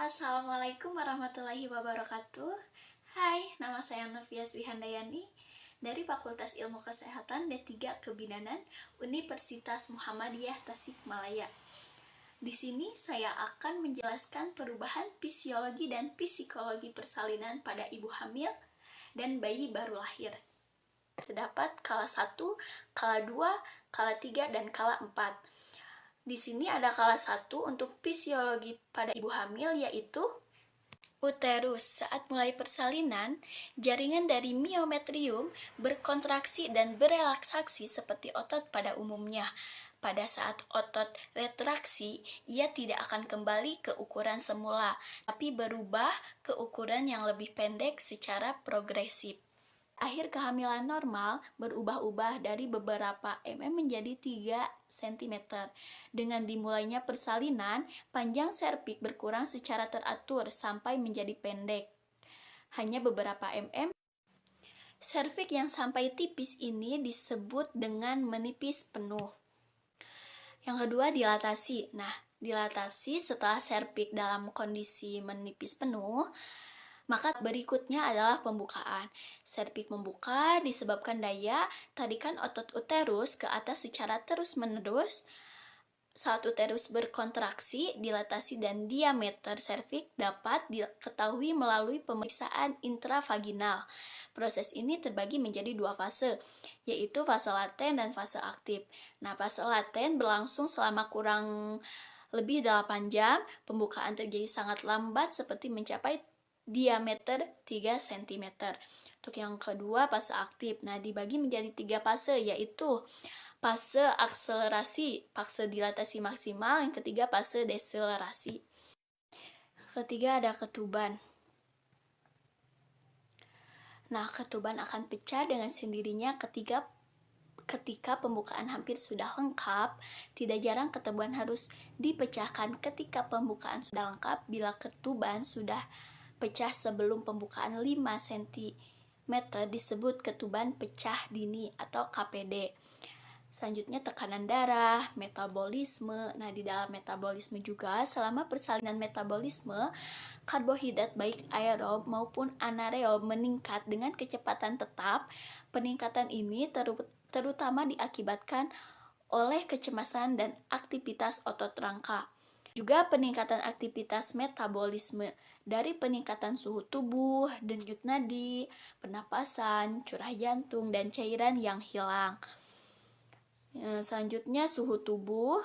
Assalamualaikum warahmatullahi wabarakatuh. Hai, nama saya Novia Sri Handayani dari Fakultas Ilmu Kesehatan D3 Kebidanan Universitas Muhammadiyah Tasikmalaya. Di sini saya akan menjelaskan perubahan fisiologi dan psikologi persalinan pada ibu hamil dan bayi baru lahir. Terdapat kala 1, kala 2, kala 3, dan kala 4. Di sini ada kala 1 untuk fisiologi pada ibu hamil, yaitu uterus. Saat mulai persalinan, jaringan dari miometrium berkontraksi dan berelaksasi seperti otot pada umumnya. Pada saat otot retraksi, ia tidak akan kembali ke ukuran semula, tapi berubah ke ukuran yang lebih pendek secara progresif. Akhir kehamilan normal berubah-ubah dari beberapa menjadi 3 cm. Dengan dimulainya persalinan, panjang serviks berkurang secara teratur sampai menjadi pendek. Hanya beberapa Serviks yang sampai tipis ini disebut dengan menipis penuh. Yang kedua, dilatasi. Nah, dilatasi setelah serviks dalam kondisi menipis penuh, maka berikutnya adalah pembukaan. Serviks membuka disebabkan daya tarikan otot uterus ke atas secara terus-menerus. Saat uterus berkontraksi, dilatasi dan diameter serviks dapat diketahui melalui pemeriksaan intravaginal. Proses ini terbagi menjadi 2 fase, yaitu fase laten dan fase aktif. Nah, fase laten berlangsung selama kurang lebih 8 jam. Pembukaan terjadi sangat lambat seperti mencapai diameter 3 cm. Untuk yang kedua, fase aktif. Nah, dibagi menjadi 3 fase, yaitu fase akselerasi, fase dilatasi maksimal, yang ketiga fase deselerasi. Ketiga ada ketuban. Nah, ketuban akan pecah dengan sendirinya ketika pembukaan hampir sudah lengkap. Tidak jarang ketuban harus dipecahkan ketika pembukaan sudah lengkap bila ketuban sudah pecah sebelum pembukaan 5 cm disebut ketuban pecah dini atau KPD. Selanjutnya tekanan darah, metabolisme. Nah, di dalam metabolisme juga selama persalinan metabolisme, karbohidrat baik aerob maupun anaerob meningkat dengan kecepatan tetap. Peningkatan ini terutama diakibatkan oleh kecemasan dan aktivitas otot rangka. Juga peningkatan aktivitas metabolisme dari peningkatan suhu tubuh, denyut nadi, pernapasan, curah jantung, dan cairan yang hilang. Selanjutnya suhu tubuh,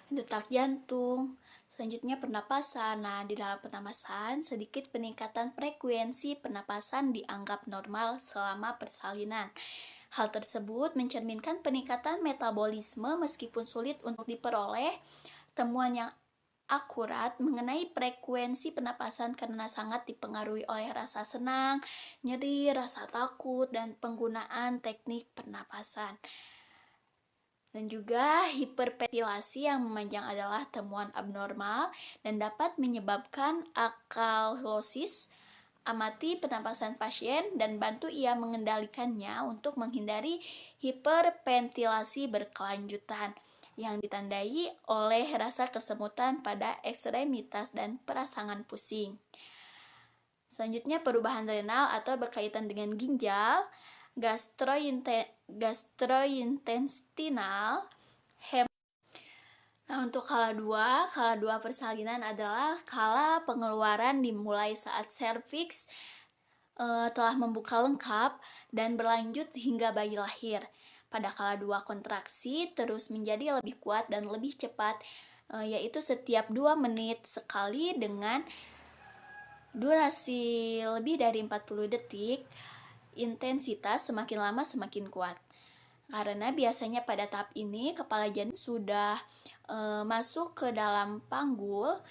detak jantung, selanjutnya pernapasan. Nah, di dalam pernapasan, sedikit peningkatan frekuensi pernapasan dianggap normal selama persalinan. Hal tersebut mencerminkan peningkatan metabolisme meskipun sulit untuk diperoleh temuan yang akurat mengenai frekuensi pernapasan karena sangat dipengaruhi oleh rasa senang, nyeri, rasa takut, dan penggunaan teknik pernapasan. Dan juga hiperventilasi yang memanjang adalah temuan abnormal dan dapat menyebabkan akalosis. Amati pernapasan pasien dan bantu ia mengendalikannya untuk menghindari hiperventilasi berkelanjutan yang ditandai oleh rasa kesemutan pada ekstremitas dan perasangan pusing. Selanjutnya perubahan renal atau berkaitan dengan ginjal, gastrointestinal, Nah, untuk kala 2 persalinan adalah kala pengeluaran dimulai saat serviks telah membuka lengkap dan berlanjut hingga bayi lahir. Pada kala 2 kontraksi terus menjadi lebih kuat dan lebih cepat, yaitu setiap 2 menit sekali dengan durasi lebih dari 40 detik. Intensitas semakin lama semakin kuat. Karena biasanya pada tahap ini kepala janin sudah masuk ke dalam panggul,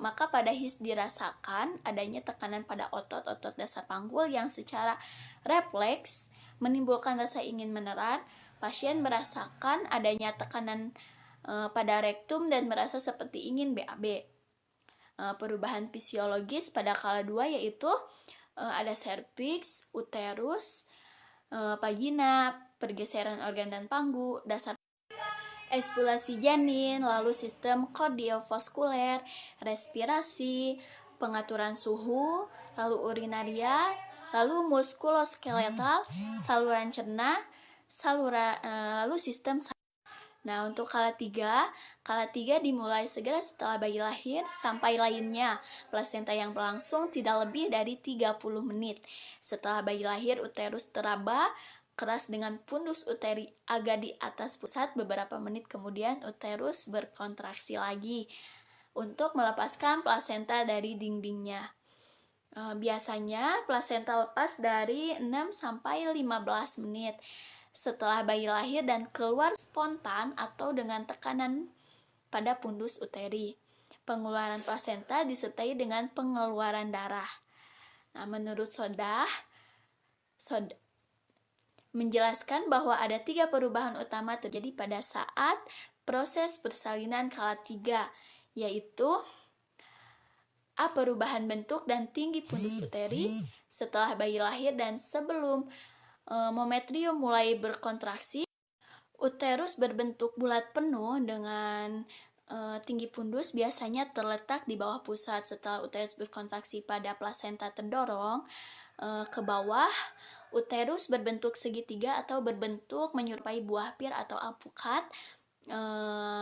maka pada HIS dirasakan adanya tekanan pada otot-otot dasar panggul yang secara refleks menimbulkan rasa ingin menelan. Pasien merasakan adanya tekanan pada rektum dan merasa seperti ingin BAB. Perubahan fisiologis pada kala 2 yaitu ada serviks, uterus, vagina, pergeseran organ dan panggu, dasar ekspulasi janin, lalu sistem kardiovaskuler, respirasi, pengaturan suhu, lalu urinaria, lalu muskuloskeletal, saluran cerna, lalu sistem. Nah, untuk kala 3 dimulai segera setelah bayi lahir sampai lainnya. Plasenta yang berlangsung tidak lebih dari 30 menit. Setelah bayi lahir, uterus teraba keras dengan fundus uteri agak di atas pusat. Beberapa menit kemudian uterus berkontraksi lagi untuk melepaskan plasenta dari dindingnya. Biasanya plasenta lepas dari 6-15 menit setelah bayi lahir dan keluar spontan atau dengan tekanan pada fundus uteri. Pengeluaran plasenta disertai dengan pengeluaran darah. Nah, menurut Sodah menjelaskan bahwa ada 3 perubahan utama terjadi pada saat proses persalinan kala 3, yaitu A. Perubahan bentuk dan tinggi fundus uteri setelah bayi lahir dan sebelum memetrium mulai berkontraksi. Uterus berbentuk bulat penuh dengan tinggi fundus biasanya terletak di bawah pusat. Setelah uterus berkontraksi pada plasenta terdorong ke bawah, uterus berbentuk segitiga atau berbentuk menyerupai buah pir atau alpukat,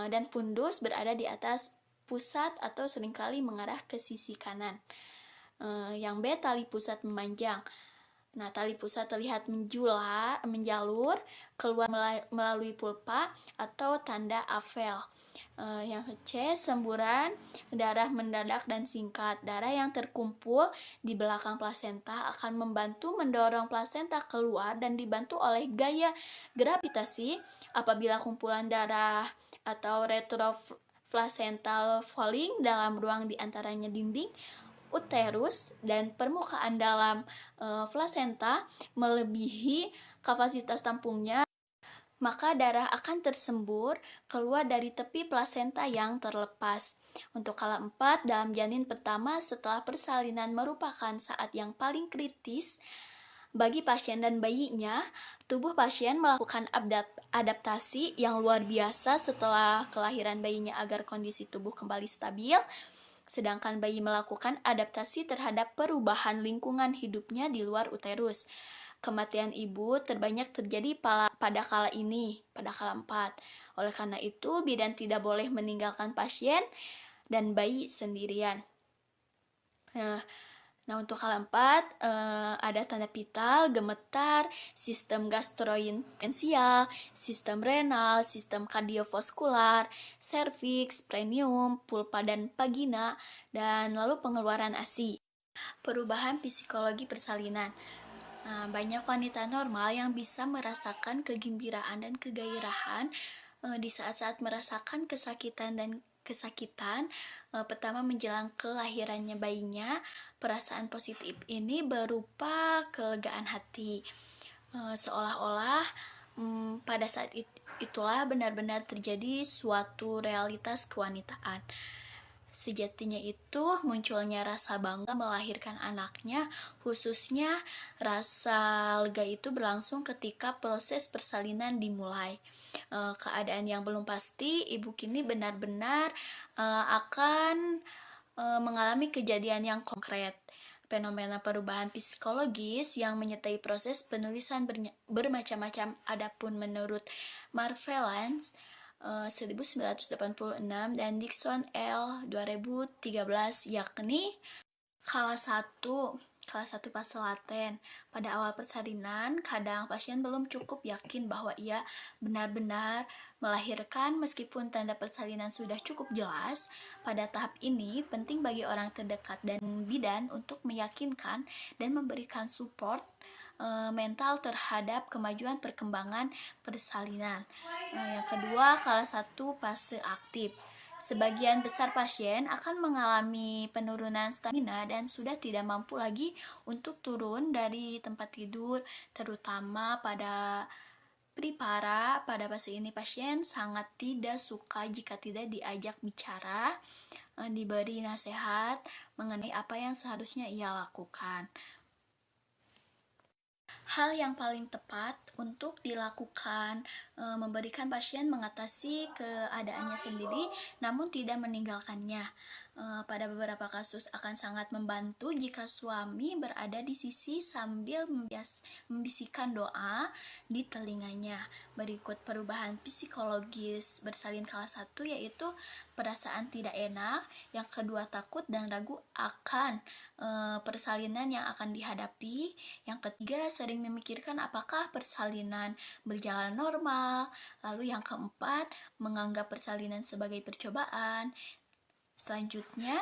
dan fundus berada di atas pusat atau seringkali mengarah ke sisi kanan. Yang B, tali pusat memanjang. Nah, tali pusat terlihat menjalur keluar melalui pulpa atau tanda Afel. Yang C, semburan darah mendadak dan singkat. Darah yang terkumpul di belakang plasenta akan membantu mendorong plasenta keluar dan dibantu oleh gaya gravitasi. Apabila kumpulan darah atau retroplacental falling dalam ruang di antaranya dinding uterus dan permukaan dalam plasenta melebihi kapasitas tampungnya, maka darah akan tersembur keluar dari tepi plasenta yang terlepas. Untuk kala 4, dalam janin pertama setelah persalinan merupakan saat yang paling kritis bagi pasien dan bayinya. Tubuh pasien melakukan adaptasi yang luar biasa setelah kelahiran bayinya agar kondisi tubuh kembali stabil, sedangkan bayi melakukan adaptasi terhadap perubahan lingkungan hidupnya di luar uterus. Kematian ibu terbanyak terjadi pada kala ini, pada kala 4. Oleh karena itu, bidan tidak boleh meninggalkan pasien dan bayi sendirian. Nah, untuk kala 4 ada tanda vital, gemetar, sistem gastrointestinal, sistem renal, sistem kardiovaskular, serviks, perineum, pulpa dan vagina, dan lalu pengeluaran ASI. Perubahan psikologi persalinan. Nah, banyak wanita normal yang bisa merasakan kegembiraan dan kegairahan di saat-saat merasakan kesakitan pertama menjelang kelahirannya bayinya. Perasaan positif ini berupa kelegaan hati, seolah-olah pada saat itulah benar-benar terjadi suatu realitas kewanitaan. Sejatinya itu munculnya rasa bangga melahirkan anaknya, khususnya rasa lega itu berlangsung ketika proses persalinan dimulai. Keadaan yang belum pasti, ibu kini benar-benar akan mengalami kejadian yang konkret. Fenomena perubahan psikologis yang menyertai proses penulisan bermacam-macam. Adapun menurut Marvelans 1986 dan Dixon L 2013, yakni kala 1 fase laten. Pada awal persalinan, kadang pasien belum cukup yakin bahwa ia benar-benar melahirkan meskipun tanda persalinan sudah cukup jelas. Pada tahap ini, penting bagi orang terdekat dan bidan untuk meyakinkan dan memberikan support mental terhadap kemajuan perkembangan persalinan. Yang kedua, kala 1 fase aktif. Sebagian besar pasien akan mengalami penurunan stamina dan sudah tidak mampu lagi untuk turun dari tempat tidur, terutama pada pripara. Pada fase ini pasien sangat tidak suka jika tidak diajak bicara, diberi nasihat mengenai apa yang seharusnya ia lakukan. Hal yang paling tepat untuk dilakukan memberikan pasien mengatasi keadaannya sendiri namun tidak meninggalkannya. Pada beberapa kasus akan sangat membantu jika suami berada di sisi sambil membisikkan doa di telinganya. Berikut perubahan psikologis bersalin kelas 1 yaitu perasaan tidak enak, yang kedua takut dan ragu akan persalinan yang akan dihadapi, yang ketiga sering memikirkan apakah persalinan berjalan normal, lalu yang keempat menganggap persalinan sebagai percobaan. Selanjutnya,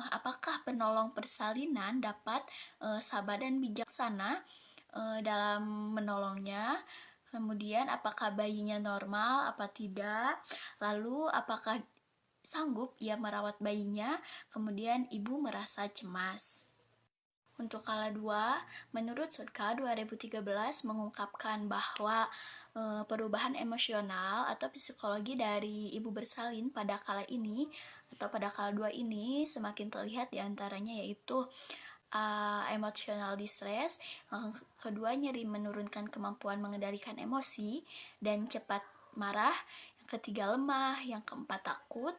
apakah penolong persalinan dapat sabar dan bijaksana dalam menolongnya. Kemudian apakah bayinya normal apa tidak, lalu apakah sanggup ia merawat bayinya, kemudian ibu merasa cemas. Untuk kala 2, menurut Sudka 2013 mengungkapkan bahwa perubahan emosional atau psikologi dari ibu bersalin pada kala ini atau pada kala 2 ini semakin terlihat diantaranya yaitu emotional distress, yang kedua nyeri menurunkan kemampuan mengendalikan emosi dan cepat marah, yang ketiga lemah, yang keempat takut,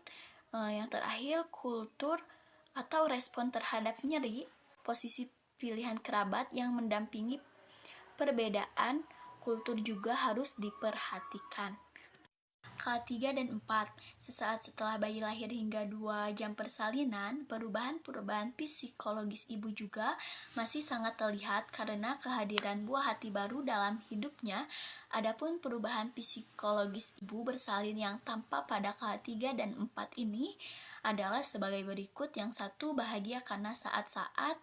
yang terakhir kultur atau respon terhadap nyeri, posisi pilihan kerabat yang mendampingi perbedaan kultur juga harus diperhatikan. Kala 3 dan 4, sesaat setelah bayi lahir hingga 2 jam persalinan, perubahan-perubahan psikologis ibu juga masih sangat terlihat karena kehadiran buah hati baru dalam hidupnya. Adapun perubahan psikologis ibu bersalin yang tampak pada kala 3 dan 4 ini adalah sebagai berikut. Yang satu, bahagia karena saat-saat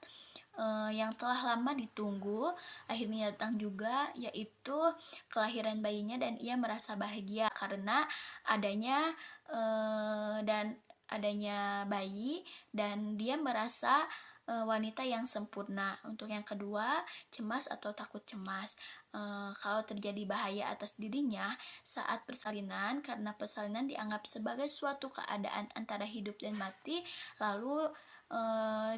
yang telah lama ditunggu akhirnya datang juga, yaitu kelahiran bayinya, dan ia merasa bahagia karena adanya bayi dan dia merasa wanita yang sempurna. Untuk yang kedua, cemas atau takut cemas. Kalau terjadi bahaya atas dirinya saat persalinan karena persalinan dianggap sebagai suatu keadaan antara hidup dan mati, lalu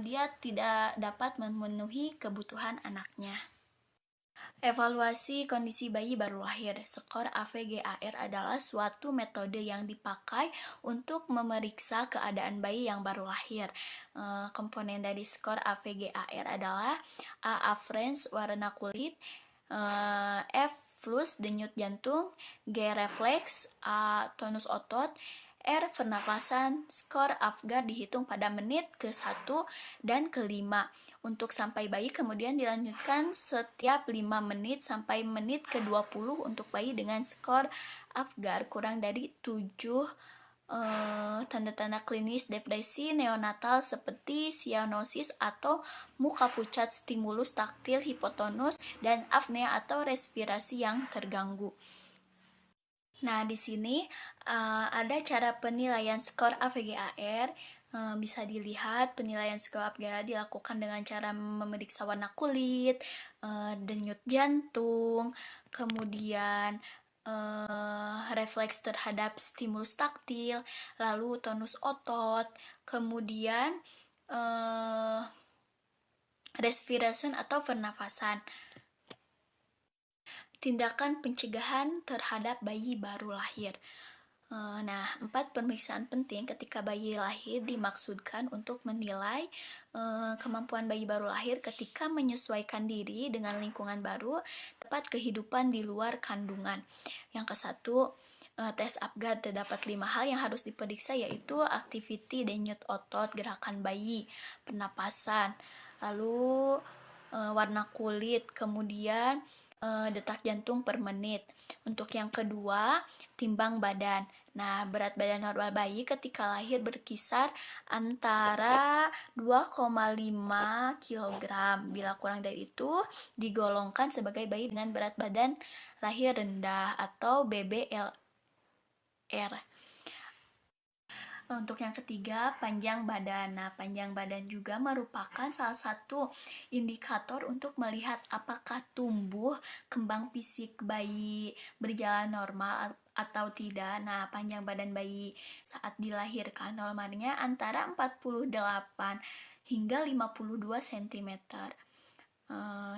dia tidak dapat memenuhi kebutuhan anaknya. Evaluasi kondisi bayi baru lahir. Skor AVGAR adalah suatu metode yang dipakai untuk memeriksa keadaan bayi yang baru lahir. Komponen dari skor AVGAR adalah A. Afference warna kulit, F. Flus denyut jantung, G. refleks, A. tonus otot, R. pernafasan. Skor Apgar dihitung pada menit ke-1 dan ke-5. Untuk sampai bayi kemudian dilanjutkan setiap 5 menit sampai menit ke-20 untuk bayi dengan skor Apgar kurang dari 7. Tanda-tanda klinis depresi neonatal seperti cyanosis atau muka pucat, stimulus taktil, hipotonus, dan apnea atau respirasi yang terganggu. Nah, di sini ada cara penilaian skor AVGAR. Bisa dilihat penilaian skor AVGAR dilakukan dengan cara memeriksa warna kulit, denyut jantung, kemudian refleks terhadap stimulus taktil, lalu tonus otot, kemudian respiration atau pernafasan. Tindakan pencegahan terhadap bayi baru lahir. Nah, 4 pemeriksaan penting ketika bayi lahir dimaksudkan untuk menilai kemampuan bayi baru lahir ketika menyesuaikan diri dengan lingkungan baru, tepat kehidupan di luar kandungan. Yang ke-1, tes Apgar. Terdapat 5 hal yang harus diperiksa, yaitu aktiviti denyut otot, gerakan bayi, pernapasan, lalu warna kulit, kemudian detak jantung per menit. Untuk yang kedua, timbang badan. Nah, berat badan normal bayi ketika lahir berkisar antara 2,5 kg. Bila kurang dari itu, digolongkan sebagai bayi dengan berat badan lahir rendah atau BBLR. Untuk yang ketiga, panjang badan. Nah, panjang badan juga merupakan salah satu indikator untuk melihat apakah tumbuh kembang fisik bayi berjalan normal atau tidak. Nah, panjang badan bayi saat dilahirkan normalnya antara 48 hingga 52 cm.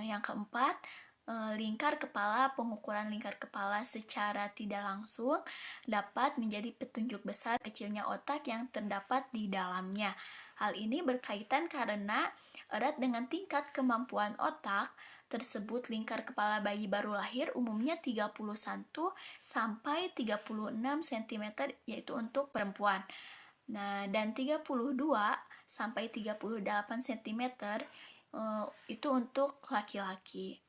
Yang keempat, lingkar kepala. Pengukuran lingkar kepala secara tidak langsung dapat menjadi petunjuk besar kecilnya otak yang terdapat di dalamnya. Hal ini berkaitan karena erat dengan tingkat kemampuan otak tersebut. Lingkar kepala bayi baru lahir umumnya 31 sampai 36 cm, yaitu untuk perempuan. Nah, dan 32 sampai 38 cm itu untuk laki-laki.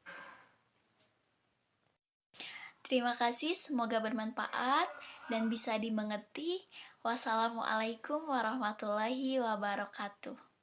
Terima kasih, semoga bermanfaat dan bisa dimengerti. Wassalamualaikum warahmatullahi wabarakatuh.